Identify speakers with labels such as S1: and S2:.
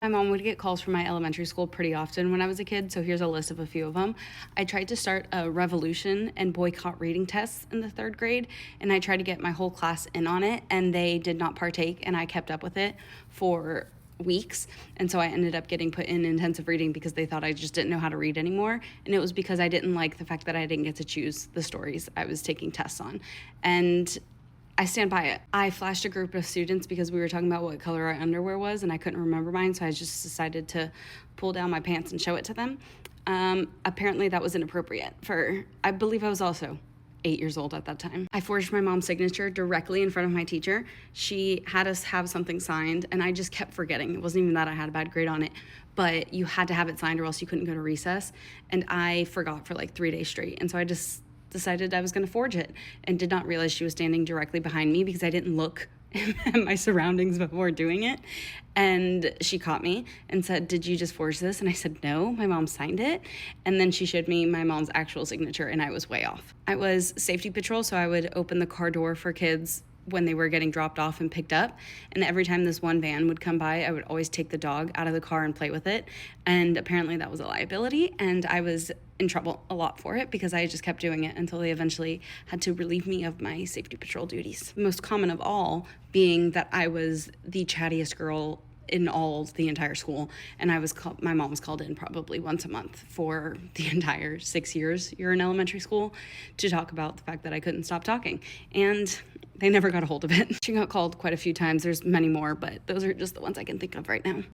S1: My mom would get calls from my elementary school pretty often when I was a kid, so here's a list of a few of them. I tried to start a revolution and boycott reading tests in the third grade, and I tried to get my whole class in on it, and they did not partake, and I kept up with it for weeks. And so I ended up getting put in intensive reading because they thought I just didn't know how to read anymore. And it was because I didn't like the fact that I didn't get to choose the stories I was taking tests on. And I stand by it. I flashed a group of students because we were talking about what color our underwear was, and I couldn't remember mine, so I just decided to pull down my pants and show it to them. Apparently, that was inappropriate I believe I was also 8 years old at that time. I forged my mom's signature directly in front of my teacher. She had us have something signed, and I just kept forgetting. It wasn't even that I had a bad grade on it, but you had to have it signed or else you couldn't go to recess. And I forgot for like 3 days straight. And so I just decided I was going to forge it and did not realize she was standing directly behind me because I didn't look at my surroundings before doing it. And she caught me and said, "Did you just forge this?" And I said, "No, my mom signed it." And then she showed me my mom's actual signature, and I was way off. I was safety patrol, so I would open the car door for kids when they were getting dropped off and picked up. And every time this one van would come by, I would always take the dog out of the car and play with it. And apparently that was a liability, and I was in trouble a lot for it because I just kept doing it until they eventually had to relieve me of my safety patrol duties. The most common of all being that I was the chattiest girl in all the entire school, and my mom was called in probably once a month for the entire 6 years you're in elementary school to talk about the fact that I couldn't stop talking, and they never got a hold of it. She got called quite a few times. There's many more, but those are just the ones I can think of right now.